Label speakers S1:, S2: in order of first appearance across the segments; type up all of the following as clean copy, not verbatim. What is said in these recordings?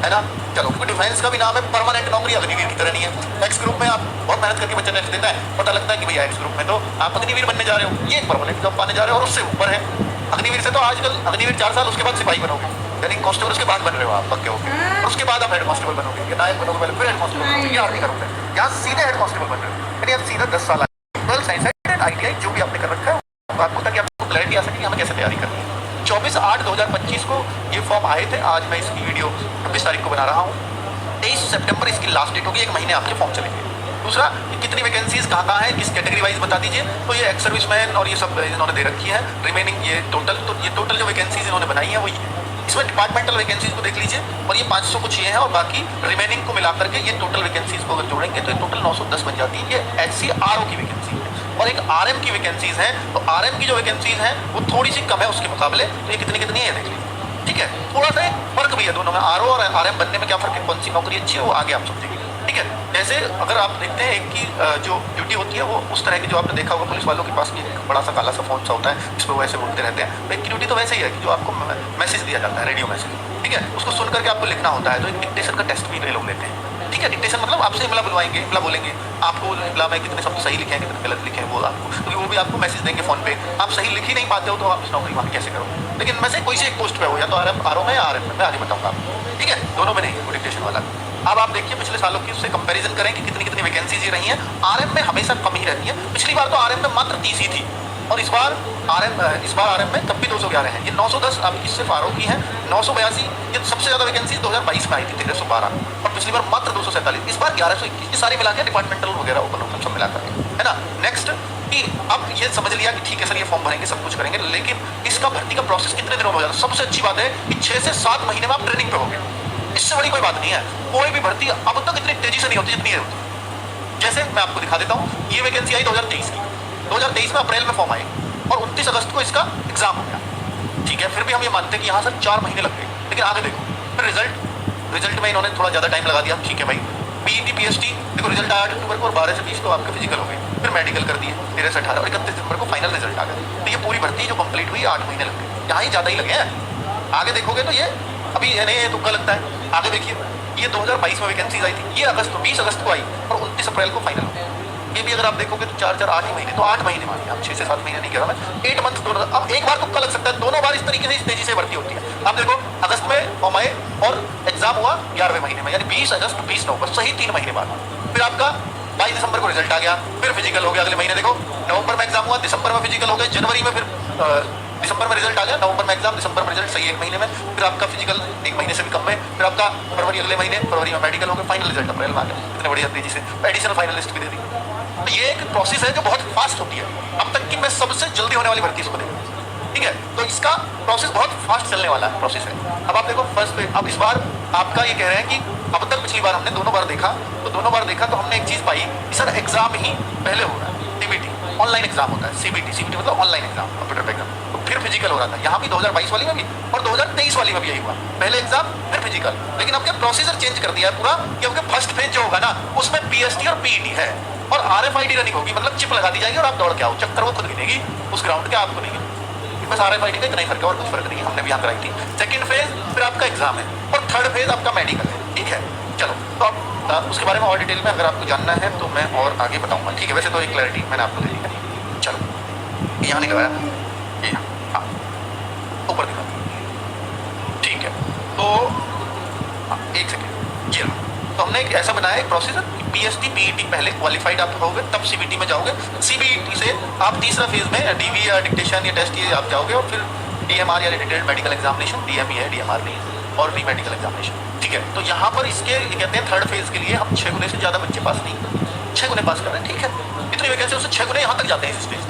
S1: है ना। चलो, क्योंकि डिफेंस का भी नाम है परमानेंट नौकरी, अग्निवीर की तरह नहीं है। एक्स ग्रुप में आप बहुत मेहनत करके बच्चा टेस्ट देता है, पता लगता है कि भैया एक्स ग्रुप में तो आप अग्निवीर बनने जा रहे हो, ये एक परमानेंट जॉब पाने जा रहे हो और उससे ऊपर है। अग्निवीर से तो आजकल अग्निवीर 4 साल उसके बाद सिपाही बनोगे, यानी कांस्टेबल उसके बाद बन रहे हो आप पक्के होके, और उसके बाद आप हेड कांस्टेबल बनोगे, या नायक बनोगे, पहले फिर हेड कांस्टेबल बनोगे, ये आर्मी करोगे। यहाँ सीधे हेड कांस्टेबल बन रहे हो, यानी आप सीधा 10 साल 12 साइंस एंड ITI जो भी आपने कर रखा है आपको, ताकि आपको क्लैरिटी आ सके कि हमें कैसे तैयारी करनी है। 24/8/2025 को ये फॉर्म आए थे। आज मैं इसकी वीडियो 26 तारीख को बना रहा हूँ। 23 सितंबर इसकी लास्ट डेट होगी, 1 महीने आपके फॉर्म चलेंगे। दूसरा, कितनी वैकेंसीज कहाँ है, किस कैटेगरी वाइज बता दीजिए। तो ये एक्स सर्विसमैन और ये सब इन्होंने दे रखी है। रिमेनिंग ये टोटल, तो ये टोटल जो वैकेंसीज इन्होंने बनाई है वो ये, इसमें डिपार्टमेंटल वैकेंसीज को देख लीजिए, और ये 500 कुछ ये है, और बाकी रिमेनिंग को मिला करके ये टोटल वैकेंसीज को अगर जोड़ेंगे तो ये टोटल 910 बन जाती है। ये HCRO की वैकेंसी है, और एक RM की वैकेंसीज हैं। तो RM की जो वैकेंसीज हैं वो थोड़ी सी कम है उसके मुकाबले, तो ये कितनी कितनी है देख लीजिए, ठीक है। थोड़ा सा फर्क भी है दोनों में, RO और RM बनने में क्या फर्क है, कौन सी नौकरी अच्छी है वो आगे आप समझेंगे, ठीक है। जैसे अगर आप देखते हैं एक की जो ड्यूटी होती है वो उस तरह की, जो आपने देखा होगा पुलिस वालों के पास भी एक बड़ा सा काला सा फोन सा होता है जिस पर वो ऐसे बोलते रहते हैं, तो एक की ड्यूटी तो वैसे ही है कि जो आपको मैसेज दिया जाता है, रेडियो मैसेज, ठीक है, उसको सुन करके आपको लिखना होता है। तो एक डिक्टेशन का टेस्ट भी ये लोग लेते हैं, ठीक है। डिक्टेशन मतलब आपसे इमला बुलवाएंगे, इमला बोलेंगे आपको, इमला में कितने शब्द सही लिखे हैं कितने गलत लिखे हैं वो आपको, क्योंकि वो भी आपको मैसेज देंगे फोन पे। आप सही लिख ही नहीं पाते हो तो आप इस नौकरी वहाँ कैसे करो। लेकिन मैं से कोई सी एक पोस्ट पे हो, या तो RO में या RM में, मैं आगे बताऊंगा आपको, ठीक है। दोनों में नहीं है डिक्टेशन वाला। अब आप देखिए पिछले सालों की उससे कंपैरिजन करें कि कितनी कितनी वैकेंसीज रही हैं। RM में हमेशा कम ही रहती है। पिछली बार तो RM में मात्र 30 ही थी, और इस बार RM में तब भी 211 है। ये 910 अब इससे RO की है। 982 ये सबसे ज्यादा वैकेंसी 2022 में आई थी 1312, और पिछली बार मात्र 247, इस बार 1121। ये सारी मिला के डिपार्टमेंटल वगैरह ओपन सब मिला कर, है ना। नेक्स्ट कि अब ये समझ लिया कि ठीक है सर ये फॉर्म भरेंगे सब कुछ करेंगे, लेकिन इसका भर्ती का प्रोसेस कितने दिनों में हो जाता है। सबसे अच्छी बात है कि 6 से 7 महीने में आप ट्रेनिंग पे होगे, इससे बड़ी कोई बात नहीं है। कोई भी भर्ती अब तक इतनी तेजी से नहीं होती जितनी होती। जैसे मैं आपको दिखा देता हूँ, ये वैकेंसी आई 2023 की, 2023 में अप्रैल में फॉर्म आए, और 29 अगस्त को इसका एग्जाम हो गया, ठीक है। फिर भी हम ये मानते हैं कि यहाँ सर 4 महीने लग गए, लेकिन आगे देखो फिर रिजल्ट में इन्होंने थोड़ा ज़्यादा टाइम लगा दिया, ठीक है भाई। PET PST देखो रिजल्ट आया 8 अक्टूबर को, और 12 से 20 को आपके फिजिकल हो गए, फिर मेडिकल कर दिए 13 से 18, और 31 दिसंबर को फाइनल रिजल्ट आ गया। तो ये पूरी भर्ती जो कंप्लीट हुई 8 महीने लग गए, यहाँ ही ज़्यादा ही लगे हैं। आगे देखोगे तो ये अभी यानी ये तुक्का लगता है। आगे देखिए ये 2022 में वैकेंसीज आई थी, ये 20 अगस्त को आई, और 29 अप्रैल को फाइनल हो गया। ये भी अगर आप देखोगे तो 4 8 ही महीने, तो 8 महीने मानिए आप, 6 से 7 महीने नहीं कह रहा मैं, 8 मंथ दोनों। अब एक बार तुक्का लग सकता है, दोनों बार इस तरीके से इस तेजी से भर्ती होती है। आप देखो अगस्त में फॉर्म आए और एग्जाम हुआ 11वें महीने में, यानी 20 अगस्त 20 नवंबर, सही 3 महीने बाद। फिर आपका 22 दिसंबर को रिजल्ट आ गया, फिर फिजिकल हो गया अगले महीने। देखो नवंबर में एग्जाम हुआ, दिसंबर में फिजिकल हो गया, जनवरी में फिर दिसंबर में रिजल्ट आ गया, नवंबर में एग्जाम, दिसंबर में रिजल्ट, सही 1 महीने में। फिर आपका फिजिकल 1 महीने से भी कम में, फिर आपका फरवरी अगले महीने, फरवरी में मेडिकल हो गया, फाइनल रिजल्ट अप्रैल में आ गया। इतने बढ़िया तेजी से एडिशनल फाइनल लिस्ट भी दे दी। तो ये एक प्रोसेस है जो बहुत फास्ट होती है, अब तक की मैं सबसे जल्दी होने वाली भर्ती इसको देखूँ, ठीक है। तो इसका प्रोसेस बहुत फास्ट चलने वाला है प्रोसेस है। अब आप देखो फर्स्ट पे, अब इस बार आपका ये कह रहे हैं कि अब तक पिछली बार हमने दोनों बार देखा, तो हमने एक चीज पाई कि सर एग्जाम ही पहले हो रहा है, CBT ऑनलाइन एग्जाम होता है, CBT मतलब ऑनलाइन एग्जाम, कंप्यूटर पे एग्जाम, तो फिर फिजिकल हो रहा था। यहाँ भी 2022 वाली में भी और 2023 वाली में भी यही हुआ, पहले एग्जाम फिर फिजिकल। लेकिन अब क्या प्रोसीजर चेंज कर दिया है पूरा, क्योंकि फर्स्ट फेज जो होगा ना उसमें PST और PET है, और RFID रनिंग होगी, मतलब चिप लगा दी जाएगी और आप दौड़ के आओ, चक्कर वो खुद गिनेगी उस ग्राउंड के, आपको नहीं। बस RFID का इतना ही फर्क है और कुछ फर्क नहीं है, हमने भी यहाँ कराई थी। सेकंड फेज फिर आपका एग्जाम है, और थर्ड फेज आपका मेडिकल है, ठीक है। चलो तो अब उसके बारे में और डिटेल में अगर आपको जानना है तो मैं और आगे बताऊंगा, ठीक है। वैसे तो एक क्लैरिटी मैंने आपको दे दी है। चलो यहाँ निकला ये, हाँ ऊपर दिखा, ठीक है। तो एक सेकेंड, ये तो हमने एक ऐसा बनाया एक प्रोसीजर, PST PET पहले क्वालिफाइड आप होगे तब CBT में जाओगे, CBT से आप तीसरा फेज में DV या डिक्टेशन या टेस्ट ये आप जाओगे, और फिर DMR या डिटेल्ड मेडिकल एग्जामिनेशन, DME है DMR नहीं है, और भी मेडिकल एग्जामिनेशन, ठीक है। तो यहाँ पर इसके ये कहते हैं थर्ड फेज के लिए हम 6 गुने से ज़्यादा बच्चे पास नहीं, 6 गुने पास कर रहे हैं, ठीक है। इतनी वैकेंसी उससे 6 गुने यहाँ तक जाते हैं इस स्टेज।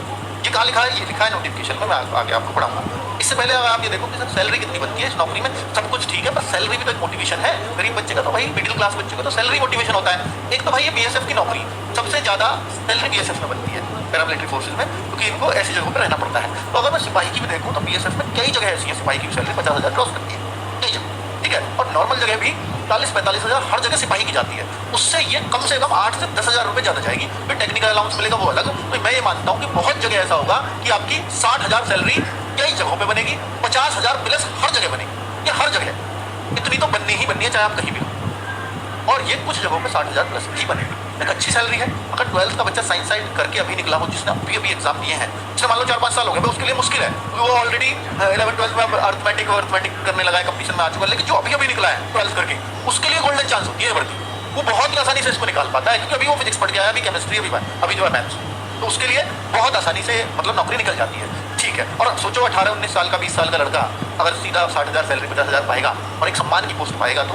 S1: ये कहाँ लिखा है, ये लिखा है नोटिफिकेशन में, मैं आगे आपको पढ़ाऊंगा। इससे पहले आप ये देखो कि सर सैलरी कितनी बनती है इस नौकरी में, सब कुछ ठीक है, पर सैलरी भी तो एक मोटिवेशन है। गरीब बच्चे का तो भाई, मिडिल क्लास बच्चे का तो सैलरी मोटिवेशन होता है। एक तो भाई ये BSF की नौकरी, सबसे ज़्यादा सैलरी BSF में बनती है, पैरामिलिट्री फोर्सेज में, क्योंकि इनको ऐसी जगहों पर रहना पड़ता है। तो अगर मैं सिपाही की भी देखूँ तो BSF में कई जगह ऐसी है सिपाही की सैलरी 50,000 क्रॉस करती है, कई जगह, ठीक है। और नॉर्मल जगह भी 40-45 हज़ार हर जगह सिपाही की जाती है, उससे ये कम से कम 8 से 10 हज़ार रुपये ज़्यादा जाएगी। फिर टेक्निकल अलाउंस मिलेगा वो अलग। तो मैं ये मानता हूँ कि बहुत जगह ऐसा होगा कि आपकी 60,000 सैलरी कई जगहों पे बनेगी, 50,000 प्लस हर जगह बनेगी, ये हर जगह, इतनी तो बननी ही बननी है, चाहे आप कहीं भी हो। और ये कुछ जगहों पे 60,000 प्लस ही बनेगी, एक अच्छी सैलरी है। अगर 12th का बच्चा साइंस साइड करके अभी निकला हो, जिसने अभी एग्जाम दिए हैं, जिसने मान लो 4-5 साल हो गए, उसके लिए मुश्किल है, वो ऑलरेडी 11-12 में अर्थमेटिक करने लगा है, कंपटीशन में आ चुका है। लेकिन जो अभी निकला है 12th करके, उसके लिए गोल्डन चांस होती है भर्ती। वो बहुत ही आसानी से इसको निकाल पाता है, क्योंकि अभी वो फिजिक्स पढ़ के आया, अभी केमिस्ट्री, अभी जो है मैथ्स, तो उसके लिए बहुत आसानी से मतलब नौकरी निकल जाती है। ठीक है, और सोचो 18-19 साल का 20 साल का लड़का अगर सीधा 60,000 सैलरी 50,000 पाएगा और एक सम्मान की पोस्ट पाएगा, तो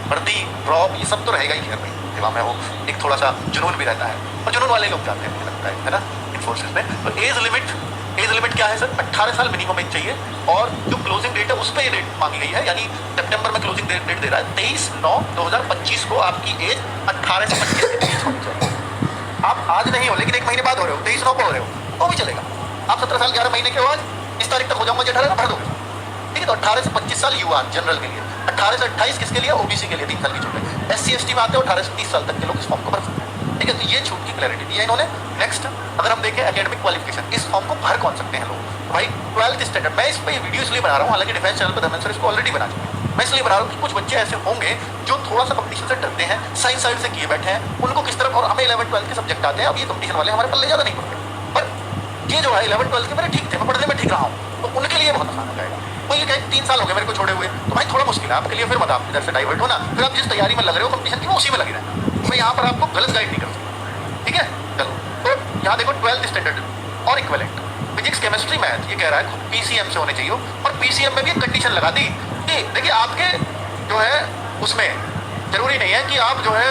S1: भर्ती ड्रॉप ये सब तो रहेगा ही। खैर भाई सेवा में हो, एक थोड़ा सा जुनून भी रहता है, और जुनून वाले लोग जाते हैं, मुझे लगता है ना, इन फोर्सेज में। तो एज लिमिट क्या है सर? 18 साल मिनिमम एज चाहिए, और जो क्लोजिंग डेट है उस पर ये डेट मांगी गई है, यानी सितंबर में क्लोजिंग डेट दे रहा है 23/9/2025 को आपकी एज 18 से 25 के बीच होनी चाहिए। आप आज नहीं हो, लेकिन 1 महीने बाद हो रहे हो, 23/9 को हो रहे हो, वो भी चलेगा। आप 17 साल 11 महीने के हो, आज इस तारीख तक हो जाऊंगा, 18 भर दोगे, ठीक है। तो 18 से 25 साल युवा जनरल के लिए, 18 से 28 किसके लिए? ओबीसी के लिए, 3 साल की छूट है। SC/ST में आते हो 18 से 30 साल तक के लोग इस फॉर्म को भर सकते हैं, ठीक है। तो ये छूट की क्लैरिटी दी है इन्होंने। नेक्स्ट अगर हम देखें एकेडमिक क्वालिफिकेशन, इस फॉर्म को भर कौन सकते हैं लोग? भाई 12th स्टैंडर्ड। मैं इस पर ये वीडियो इसलिए बना रहा हूँ, हालांकि डिफेंस चैनल पर धर्मेंद्र सर इसको ऑलरेडी बना चुके हैं। मैं इसलिए बना रहा हूँ कि कुछ बच्चे ऐसे होंगे जो थोड़ा सा कंपटीशन से डरते हैं, साइंस साइड से किए बैठे हैं, उनको किस तरफ, और हमें 11-12 के सब्जेक्ट आते हैं, अब ये कंपटीशन वाले हमारे पल्ले ज़्यादा नहीं पड़ते, पर ये जो है 11-12 के मेरे ठीक थे, मैं पढ़ने में ठीक रहा हूँ, तो उनके लिए बहुत आसान हो जाएगा। वो ये कहें 3 साल हो गए मेरे को छोड़े हुए, तो भाई थोड़ा मुश्किल है आपके लिए, फिर मत आप इधर से डाइवर्ट हो ना, फिर आप जिस तैयारी में लग रहे हो कंपटीशन की, वो उसी में लगे रहें। मैं यहाँ पर आपको गलत गाइड नहीं कर सकता, ठीक है। चलो, तो यहाँ देखो 12th स्टैंडर्ड और इक्विवेलेंट फिजिक्स, केमिस्ट्री, मैथ, ये कह रहा है PCM से होने चाहिए, और PCM में भी एक कंडीशन लगा दी कि देखिए आपके जो है उसमें जरूरी नहीं है कि आप जो है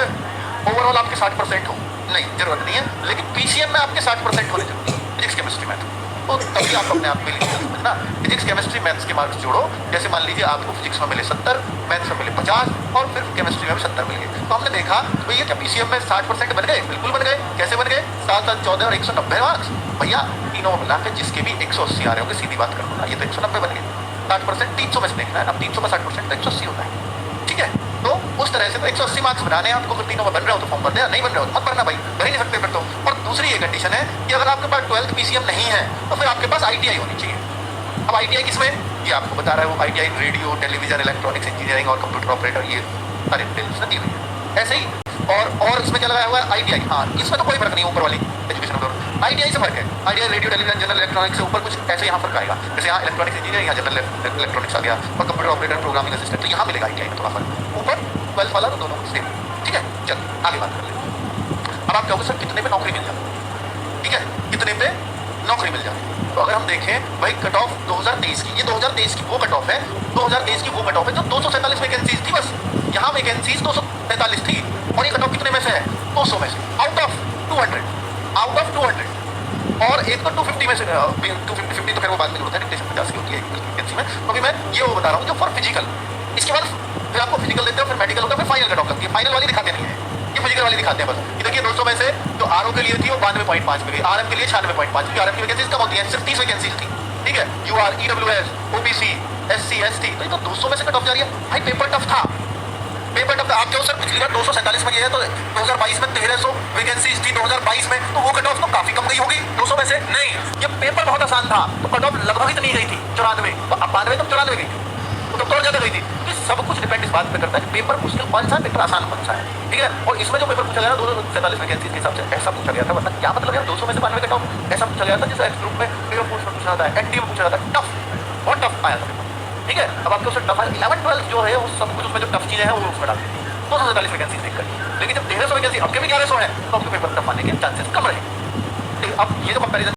S1: ओवरऑल आपके 60% हो, नहीं, जरूरत नहीं है, लेकिन PCM में आपके 60% होने जरूरी है फिजिक्स, केमिस्ट्री, मैथ। तो तभी आप अपने आप में लिखिए, समझना। फिजिक्स, केमिस्ट्री, मैथ्स के मार्क्स जोड़ो, जैसे मान लीजिए आपको फिजिक्स में मिले 70, मैथ्स में मिले 50, और फिर केमिस्ट्री में भी 70 मिल गए, तो हमने देखा तो ये क्या PCM में 60% बन गए? बिल्कुल बन गए। कैसे बन गए? 7, 7, 14 और 190 मार्क्स। भैया तीनों मिला के जिसके भी 180 आ रहे होंगे, सीधी बात कर लो ना, ये तो 190 बन गए। 60% 300 में से देखना है, अब 300 में 60% तो 180 होता है, ठीक है। तो उस तरह से तो 180 मार्क्स बनाने हैं आपको, अगर तीनों में बन रहे हो तो फॉर्म भर देना, नहीं बन रहे हो तो मत भरना भाई, भर ही नहीं सकते फिर तो। और दूसरी ये कंडीशन है कि अगर आपके पास 12th PCM नहीं है, तो फिर आपके पास ITI होनी चाहिए। अब ITI किसमें? ये आपको बता रहा है वो, ITI radio, television, electronics engineering और कंप्यूटर ऑपरेटर, ये सारी डिटेल्स दी हुई है। ऐसे ही और इसमें क्या लगाया हुआ है? ITI। हाँ, इसमें तो कोई फर्क नहीं है ऊपर वाली एजुकेशन में, ITI से फर्क है। ITI radio, television, general electronics से ऊपर कुछ ऐसे यहाँ फर्क आएगा, जैसे यहाँ इलेक्ट्रॉनिक्स इंजीनियरिंग, यहाँ जनरल इलेक्ट्रॉनिक्स आ गया, और कंप्यूटर ऑपरेटर, प्रोग्रामिंग असिस्टेंट, तो यहाँ मिलेगा ITI में थोड़ा फर्क। ऊपर 12th वाला तो दोनों सेम, ठीक है। चल आगे बात कर लेते। अब आप कहोगे सर कितने पे नौकरी मिल जाती? ठीक है, कितने पे नौकरी मिल जाती? तो अगर हम देखें भाई कट ऑफ 2023 की, ये 2023 की वो कट ऑफ है, 2023 की वो कट ऑफ है जो 247 वैकेंसीज थी, बस यहाँ वैकेंसीज 243 थी, और ये कट ऑफ कितने में से है? 200 में से, आउट ऑफ 200, और एक तो 250 में से, 250 तो खैर वो बाद में जरूरत है, डिक्टेशन 50 की होती है वैकेंसी में। तो अभी मैं ये वो बता रहा हूँ जो फॉर फिजिकल, इसके बाद फिर आपको फिजिकल देते हो, फिर मेडिकल होता है, फिर फाइनल कट ऑफ लगती है। फाइनल वाली दिखाते नहीं है, ये फिजिकल वाली दिखाते हैं बस। ये देखिए 200 में से जो RO के लिए थी वो 92.5 पे गई, RM के लिए 96.5, क्योंकि RM की वैकेंसीज कम होती है, सिर्फ 30 वैकेंसीज थी, ठीक है। UR, EWS, OBC, SC, ST, तो ये तो 200 में से कट ऑफ जा रही है भाई। पेपर टफ था, आप जो सर पिछली बार 247 में गए हैं, तो 2022 में 1300 वैकेंसीज थी 2022 में, तो वो कट ऑफ तो काफी कम गई होगी 200 में से। नहीं, ये पेपर बहुत आसान था, तो कट ऑफ लगभग इतनी गई थी 94, तो अब 92 तो 94 गई, तो तब तो और ज्यादा गई थी। तो सब कुछ डिपेंड इस बात पे करता है कि पेपर मुश्किल कौन सा है, पेपर आसान कौन सा है, ठीक है। और इसमें जो पेपर पूछा गया 247 वैकेंसीज के हिसाब से ऐसा पूछा गया था, वरना क्या मतलब है 200 में से 92 कट ऑफ ऐसा पूछा गया था, जैसे एक्स ग्रुप में पेपर पूछा जाता है, ND में पूछा जाता है, टफ, बहुत टफ आया था पेपर, ठीक है। अब आपके उससे टफ 11-12 जो है वो सब कुछ उसमें जो टफ चीजें हैं वो उसमें डाल दी 247 वैकेंसी देखकर। लेकिन जब 1300 वैकेंसी आपके भी 1100 है, तो आपके पेपर टफ आने के चांसेस कम रहे। अब ये जो कंपैरिजन